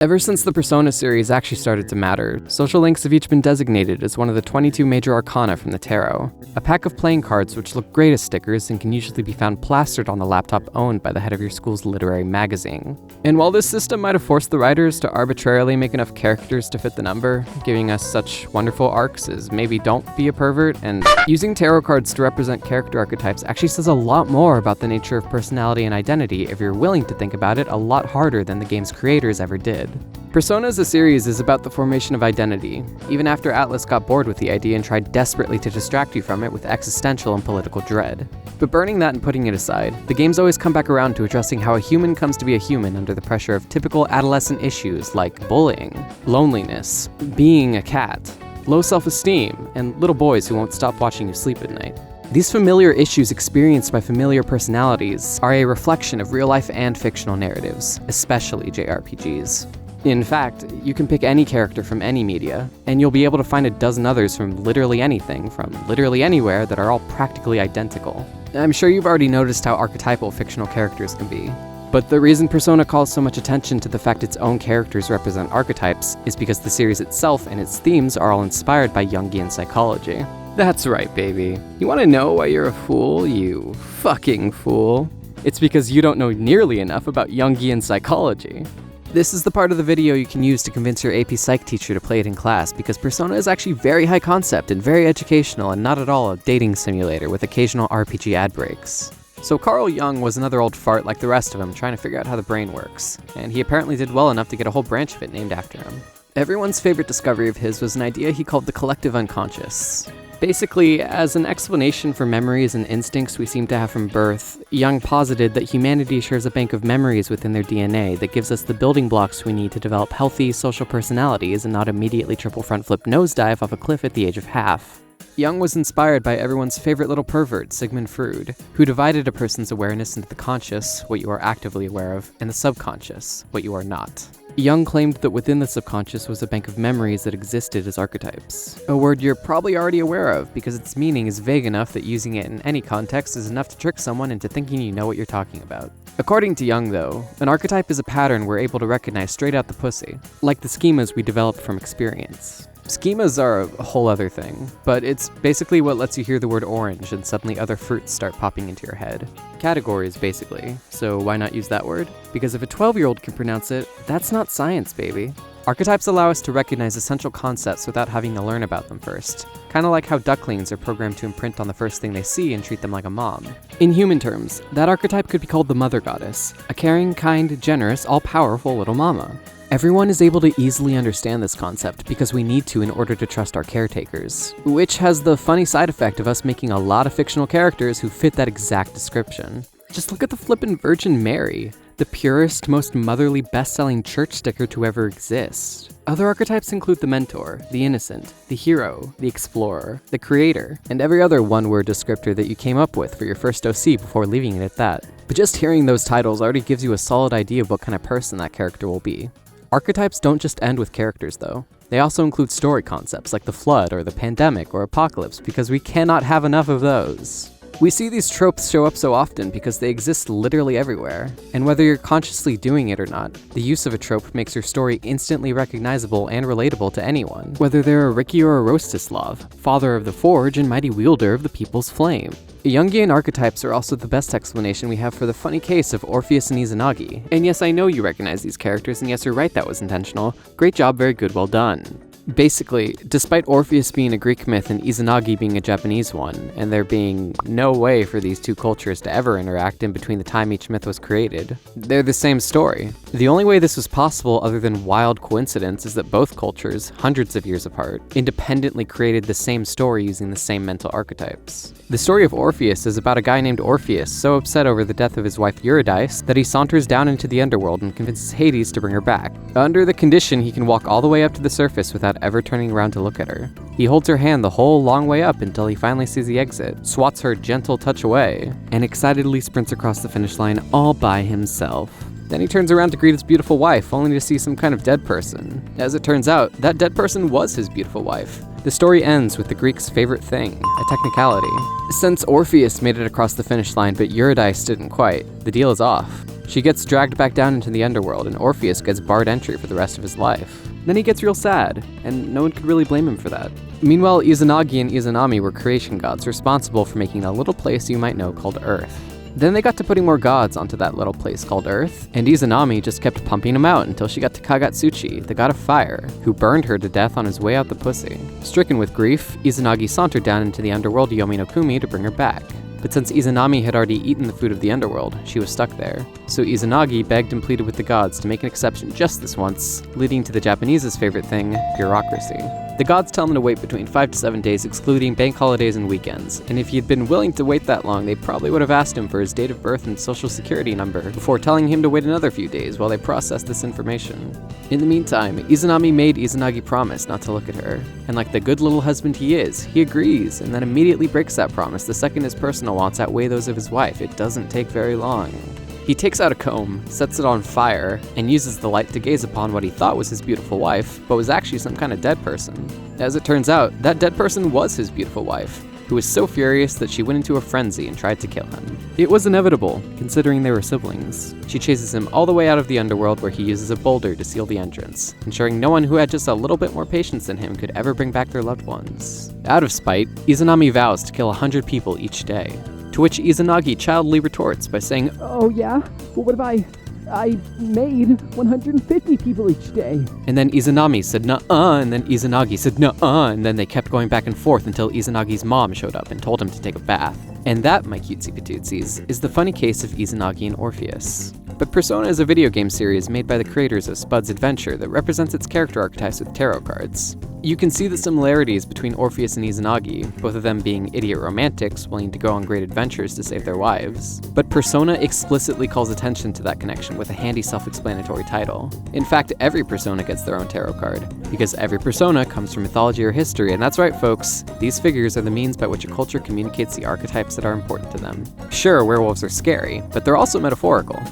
Ever since the Persona series actually started to matter, social links have each been designated as one of the 22 major arcana from the tarot, a pack of playing cards which look great as stickers and can usually be found plastered on the laptop owned by the head of your school's literary magazine. And while this system might have forced the writers to arbitrarily make enough characters to fit the number, giving us such wonderful arcs as maybe don't be a pervert, and using tarot cards to represent character archetypes actually says a lot more about the nature of personality and identity if you're willing to think about it a lot harder than the game's creators ever did. Persona as a series is about the formation of identity, even after Atlas got bored with the idea and tried desperately to distract you from it with existential and political dread. But burning that and putting it aside, the games always come back around to addressing how a human comes to be a human under the pressure of typical adolescent issues like bullying, loneliness, being a cat, low self-esteem, and little boys who won't stop watching you sleep at night. These familiar issues experienced by familiar personalities are a reflection of real-life and fictional narratives, especially JRPGs. In fact, you can pick any character from any media, and you'll be able to find a dozen others from literally anything, from literally anywhere, that are all practically identical. I'm sure you've already noticed how archetypal fictional characters can be. But the reason Persona calls so much attention to the fact its own characters represent archetypes is because the series itself and its themes are all inspired by Jungian psychology. That's right, baby. You want to know why you're a fool, you fucking fool? It's because you don't know nearly enough about Jungian psychology. This is the part of the video you can use to convince your AP Psych teacher to play it in class, because Persona is actually very high concept and very educational and not at all a dating simulator with occasional RPG ad breaks. So Carl Jung was another old fart like the rest of them trying to figure out how the brain works, and he apparently did well enough to get a whole branch of it named after him. Everyone's favorite discovery of his was an idea he called the collective unconscious. Basically, as an explanation for memories and instincts we seem to have from birth, Jung posited that humanity shares a bank of memories within their DNA that gives us the building blocks we need to develop healthy social personalities and not immediately triple front flip nosedive off a cliff at the age of half. Jung was inspired by everyone's favorite little pervert, Sigmund Freud, who divided a person's awareness into the conscious, what you are actively aware of, and the subconscious, what you are not. Jung claimed that within the subconscious was a bank of memories that existed as archetypes. A word you're probably already aware of because its meaning is vague enough that using it in any context is enough to trick someone into thinking you know what you're talking about. According to Jung, though, an archetype is a pattern we're able to recognize straight out the pussy, like the schemas we developed from experience. Schemas are a whole other thing, but it's basically what lets you hear the word orange and suddenly other fruits start popping into your head. Categories, basically. So why not use that word? Because if a 12-year-old can pronounce it, that's not science, baby. Archetypes allow us to recognize essential concepts without having to learn about them first. Kinda like how ducklings are programmed to imprint on the first thing they see and treat them like a mom. In human terms, that archetype could be called the mother goddess, a caring, kind, generous, all-powerful little mama. Everyone is able to easily understand this concept because we need to in order to trust our caretakers, which has the funny side effect of us making a lot of fictional characters who fit that exact description. Just look at the flippin' Virgin Mary, the purest, most motherly, best-selling church sticker to ever exist. Other archetypes include the mentor, the innocent, the hero, the explorer, the creator, and every other one-word descriptor that you came up with for your first OC before leaving it at that. But just hearing those titles already gives you a solid idea of what kind of person that character will be. Archetypes don't just end with characters, though. They also include story concepts like the flood or the pandemic or apocalypse because we cannot have enough of those. We see these tropes show up so often because they exist literally everywhere, and whether you're consciously doing it or not, the use of a trope makes your story instantly recognizable and relatable to anyone, whether they're a Ricky or a Rostislav, father of the Forge and mighty wielder of the People's Flame. Jungian archetypes are also the best explanation we have for the funny case of Orpheus and Izanagi. And yes, I know you recognize these characters, and yes, you're right, that was intentional. Great job, very good, well done. Basically, despite Orpheus being a Greek myth and Izanagi being a Japanese one, and there being no way for these two cultures to ever interact in between the time each myth was created, they're the same story. The only way this was possible other than wild coincidence is that both cultures, hundreds of years apart, independently created the same story using the same mental archetypes. The story of Orpheus is about a guy named Orpheus so upset over the death of his wife Eurydice that he saunters down into the underworld and convinces Hades to bring her back, under the condition he can walk all the way up to the surface without ever turning around to look at her. He holds her hand the whole long way up until he finally sees the exit, swats her gentle touch away, and excitedly sprints across the finish line all by himself. Then he turns around to greet his beautiful wife, only to see some kind of dead person. As it turns out, that dead person was his beautiful wife. The story ends with the Greeks' favorite thing, a technicality. Since Orpheus made it across the finish line but Eurydice didn't quite, the deal is off. She gets dragged back down into the underworld, and Orpheus gets barred entry for the rest of his life. Then he gets real sad, and no one could really blame him for that. Meanwhile, Izanagi and Izanami were creation gods responsible for making a little place you might know called Earth. Then they got to putting more gods onto that little place called Earth, and Izanami just kept pumping them out until she got to Kagatsuchi, the god of fire, who burned her to death on his way out the pussy. Stricken with grief, Izanagi sauntered down into the underworld Yomi no Kumi to bring her back. But since Izanami had already eaten the food of the underworld, she was stuck there. So Izanagi begged and pleaded with the gods to make an exception just this once, leading to the Japanese's favorite thing, bureaucracy. The gods tell him to wait between 5 to 7 days, excluding bank holidays and weekends, and if he had been willing to wait that long, they probably would have asked him for his date of birth and social security number before telling him to wait another few days while they processed this information. In the meantime, Izanami made Izanagi promise not to look at her, and like the good little husband he is, he agrees and then immediately breaks that promise the second his personal wants outweigh those of his wife. It doesn't take very long. He takes out a comb, sets it on fire, and uses the light to gaze upon what he thought was his beautiful wife, but was actually some kind of dead person. As it turns out, that dead person was his beautiful wife, who was so furious that she went into a frenzy and tried to kill him. It was inevitable, considering they were siblings. She chases him all the way out of the underworld where he uses a boulder to seal the entrance, ensuring no one who had just a little bit more patience than him could ever bring back their loved ones. Out of spite, Izanami vows to kill 100 people each day. To which Izanagi childly retorts by saying, "Oh yeah? Well, what if I made 150 people each day?" And then Izanami said nuh-uh, and then Izanagi said nuh-uh, and then they kept going back and forth until Izanagi's mom showed up and told him to take a bath. And that, my cutesy patootsies, is the funny case of Izanagi and Orpheus. But Persona is a video game series made by the creators of Spud's Adventure that represents its character archetypes with tarot cards. You can see the similarities between Orpheus and Izanagi, both of them being idiot romantics willing to go on great adventures to save their wives. But Persona explicitly calls attention to that connection with a handy self-explanatory title. In fact, every Persona gets their own tarot card, because every Persona comes from mythology or history, and that's right folks, these figures are the means by which a culture communicates the archetypes that are important to them. Sure, werewolves are scary, but they're also metaphorical.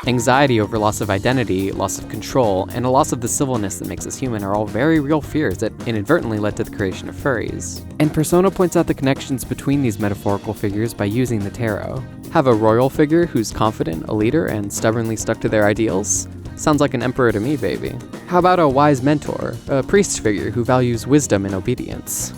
Anxiety over loss of identity, loss of control, and a loss of the civilness that makes us human are all very real fears that inadvertently led to the creation of furries. And Persona points out the connections between these metaphorical figures by using the tarot. Have a royal figure who's confident, a leader, and stubbornly stuck to their ideals? Sounds like an emperor to me, baby. How about a wise mentor, a priest figure who values wisdom and obedience?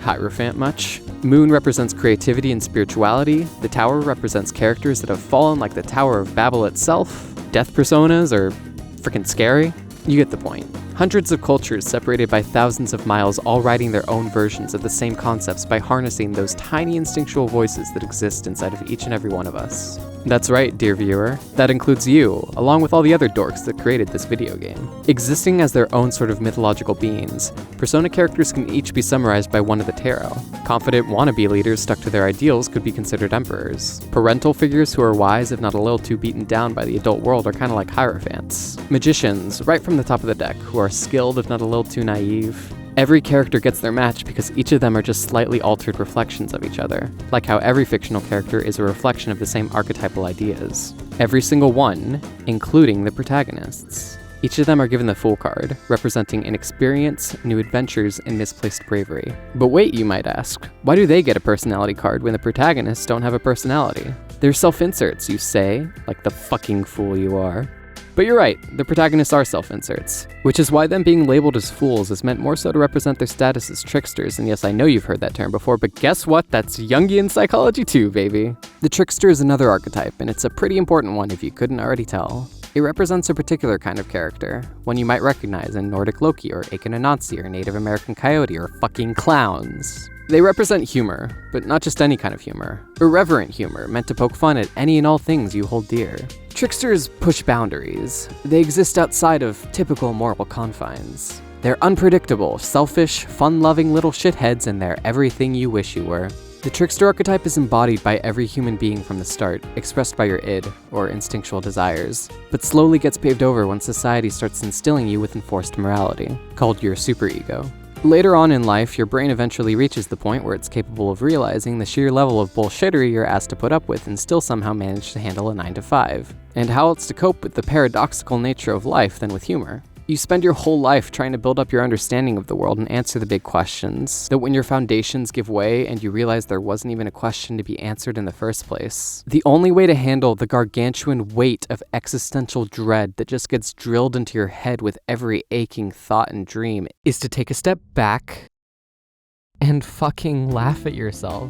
Hierophant much? Moon represents creativity and spirituality. The tower represents characters that have fallen like the Tower of Babel itself. Death personas are freaking scary. You get the point. Hundreds of cultures separated by thousands of miles, all writing their own versions of the same concepts by harnessing those tiny instinctual voices that exist inside of each and every one of us. That's right, dear viewer. That includes you, along with all the other dorks that created this video game. Existing as their own sort of mythological beings, Persona characters can each be summarized by one of the tarot. Confident wannabe leaders stuck to their ideals could be considered emperors. Parental figures who are wise, if not a little too beaten down by the adult world, are kind of like hierophants. Magicians, right from the top of the deck, who are skilled, if not a little too naive. Every character gets their match because each of them are just slightly altered reflections of each other, like how every fictional character is a reflection of the same archetypal ideas. Every single one, including the protagonists. Each of them are given the Fool card, representing inexperience, new adventures, and misplaced bravery. But wait, you might ask, why do they get a personality card when the protagonists don't have a personality? They're self-inserts, you say, like the fucking fool you are. But you're right, the protagonists are self-inserts, which is why them being labeled as fools is meant more so to represent their status as tricksters, and yes, I know you've heard that term before, but guess what? That's Jungian psychology too, baby. The trickster is another archetype, and it's a pretty important one if you couldn't already tell. It represents a particular kind of character, one you might recognize in Nordic Loki or Aken Anansi or Native American Coyote or fucking clowns. They represent humor, but not just any kind of humor. Irreverent humor, meant to poke fun at any and all things you hold dear. Tricksters push boundaries. They exist outside of typical moral confines. They're unpredictable, selfish, fun-loving little shitheads, and they're everything you wish you were. The trickster archetype is embodied by every human being from the start, expressed by your id, or instinctual desires, but slowly gets paved over when society starts instilling you with enforced morality, called your superego. Later on in life, your brain eventually reaches the point where it's capable of realizing the sheer level of bullshittery you're asked to put up with and still somehow manage to handle a 9 to 5. And how else to cope with the paradoxical nature of life than with humor? You spend your whole life trying to build up your understanding of the world and answer the big questions, that when your foundations give way and you realize there wasn't even a question to be answered in the first place, the only way to handle the gargantuan weight of existential dread that just gets drilled into your head with every aching thought and dream is to take a step back and fucking laugh at yourself.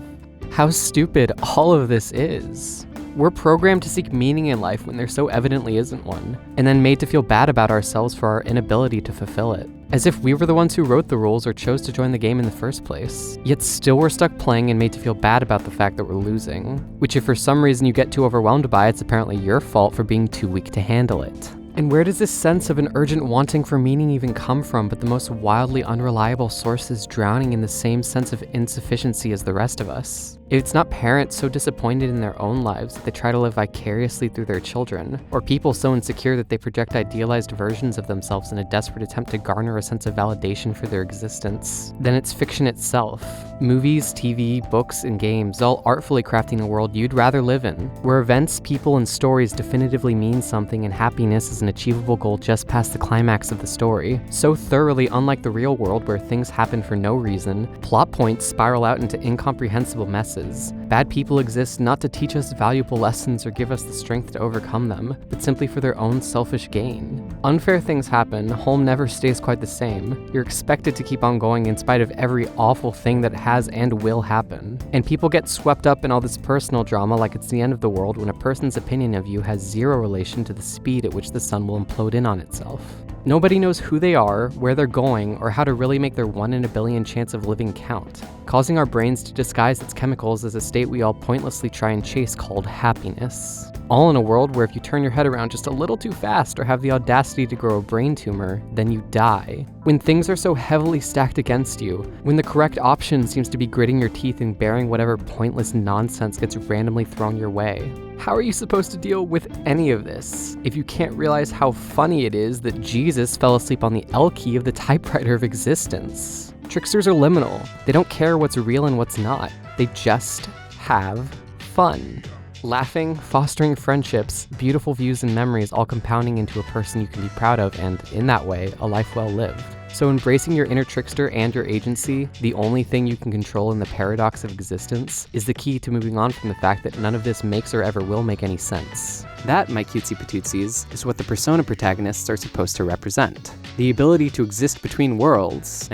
How stupid all of this is. We're programmed to seek meaning in life when there so evidently isn't one, and then made to feel bad about ourselves for our inability to fulfill it. As if we were the ones who wrote the rules or chose to join the game in the first place. Yet still we're stuck playing and made to feel bad about the fact that we're losing. Which if for some reason you get too overwhelmed by, it's apparently your fault for being too weak to handle it. And where does this sense of an urgent wanting for meaning even come from but the most wildly unreliable sources drowning in the same sense of insufficiency as the rest of us? If it's not parents so disappointed in their own lives that they try to live vicariously through their children, or people so insecure that they project idealized versions of themselves in a desperate attempt to garner a sense of validation for their existence, then it's fiction itself. Movies, TV, books, and games, all artfully crafting a world you'd rather live in, where events, people, and stories definitively mean something and happiness is an achievable goal just past the climax of the story, so thoroughly unlike the real world where things happen for no reason, plot points spiral out into incomprehensible messes. Bad people exist not to teach us valuable lessons or give us the strength to overcome them, but simply for their own selfish gain. Unfair things happen, home never stays quite the same. You're expected to keep on going in spite of every awful thing that has and will happen. And people get swept up in all this personal drama like it's the end of the world when a person's opinion of you has zero relation to the speed at which the sun will implode in on itself. Nobody knows who they are, where they're going, or how to really make their 1 in a billion chance of living count, causing our brains to disguise its chemicals as a state we all pointlessly try and chase called happiness. All in a world where if you turn your head around just a little too fast or have the audacity to grow a brain tumor, then you die. When things are so heavily stacked against you, when the correct option seems to be gritting your teeth and bearing whatever pointless nonsense gets randomly thrown your way. How are you supposed to deal with any of this if you can't realize how funny it is that Jesus fell asleep on the L key of the typewriter of existence? Tricksters are liminal. They don't care what's real and what's not. They just have fun. Laughing, fostering friendships, beautiful views and memories all compounding into a person you can be proud of and, in that way, a life well lived. So embracing your inner trickster and your agency, the only thing you can control in the paradox of existence, is the key to moving on from the fact that none of this makes or ever will make any sense. That, my cutesy patootsies, is what the persona protagonists are supposed to represent. The ability to exist between worlds,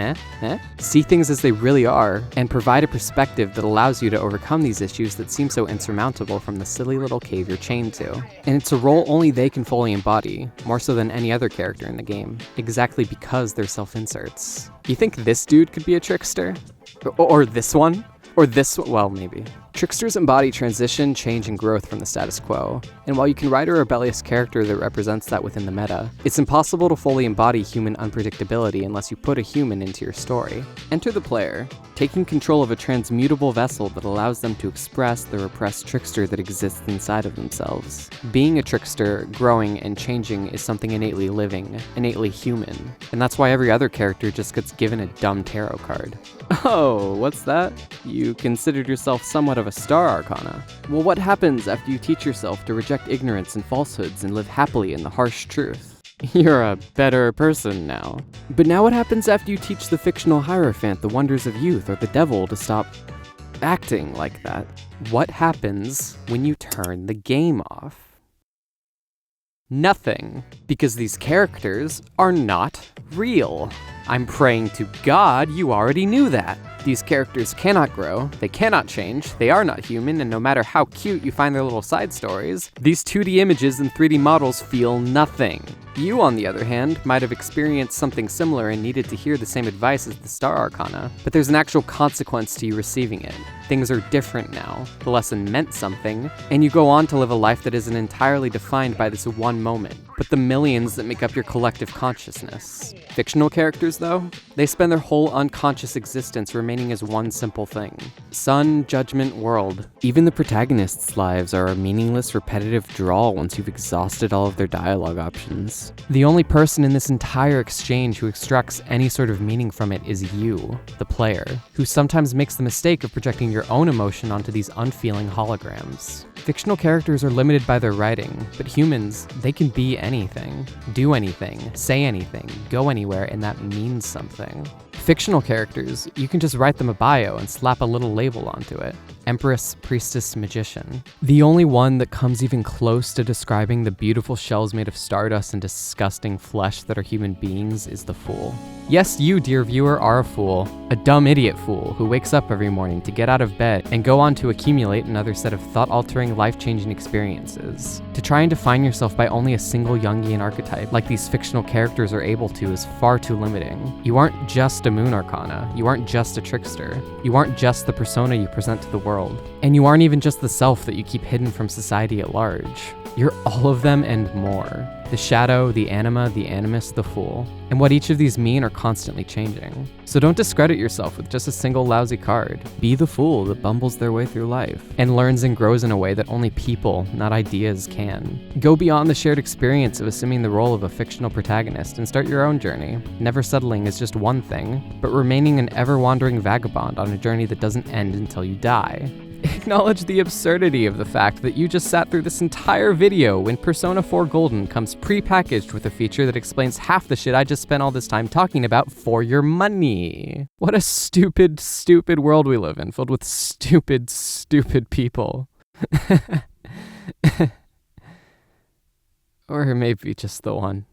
see things as they really are, and provide a perspective that allows you to overcome these issues that seem so insurmountable from the silly little cave you're chained to. And it's a role only they can fully embody, more so than any other character in the game, exactly because they're self-inserts. You think this dude could be a trickster? Or this one? Or this one? Well, maybe. Tricksters embody transition, change, and growth from the status quo, and while you can write a rebellious character that represents that within the meta, it's impossible to fully embody human unpredictability unless you put a human into your story. Enter the player, taking control of a transmutable vessel that allows them to express the repressed trickster that exists inside of themselves. Being a trickster, growing, and changing is something innately living, innately human, and that's why every other character just gets given a dumb tarot card. Oh, what's that? You considered yourself somewhat of a star arcana. Well, what happens after you teach yourself to reject ignorance and falsehoods and live happily in the harsh truth? You're a better person now. But now what happens after you teach the fictional Hierophant the wonders of youth or the devil to stop acting like that? What happens when you turn the game off? Nothing, because these characters are not real. I'm praying to God you already knew that. These characters cannot grow, they cannot change, they are not human, and no matter how cute you find their little side stories, these 2D images and 3D models feel nothing. You, on the other hand, might have experienced something similar and needed to hear the same advice as the Star Arcana, but there's an actual consequence to you receiving it. Things are different now, the lesson meant something, and you go on to live a life that isn't entirely defined by this one moment, but the millions that make up your collective consciousness. Fictional characters, though, they spend their whole unconscious existence remembering remaining as one simple thing. Sun, judgment, world. Even the protagonists' lives are a meaningless, repetitive drawl once you've exhausted all of their dialogue options. The only person in this entire exchange who extracts any sort of meaning from it is you, the player, who sometimes makes the mistake of projecting your own emotion onto these unfeeling holograms. Fictional characters are limited by their writing, but humans, they can be anything, do anything, say anything, go anywhere, and that means something. Fictional characters, you can just write them a bio and slap a little label onto it. Empress, Priestess, Magician. The only one that comes even close to describing the beautiful shells made of stardust and disgusting flesh that are human beings is the Fool. Yes, you, dear viewer, are a fool. A dumb idiot fool who wakes up every morning to get out of bed and go on to accumulate another set of thought-altering, life-changing experiences. To try and define yourself by only a single Jungian archetype, like these fictional characters are able to, is far too limiting. You aren't just a moon arcana. You aren't just a trickster. You aren't just the persona you present to the world. And you aren't even just the self that you keep hidden from society at large. You're all of them and more. The shadow, the anima, the animus, the fool. And what each of these mean are constantly changing. So don't discredit yourself with just a single lousy card. Be the fool that bumbles their way through life and learns and grows in a way that only people, not ideas, can. Go beyond the shared experience of assuming the role of a fictional protagonist and start your own journey, never settling as just one thing, but remaining an ever-wandering vagabond on a journey that doesn't end until you die. Acknowledge the absurdity of the fact that you just sat through this entire video when Persona 4 Golden comes pre-packaged with a feature that explains half the shit I just spent all this time talking about for your money. What a stupid, stupid world we live in, filled with stupid, stupid people. Or maybe just the one.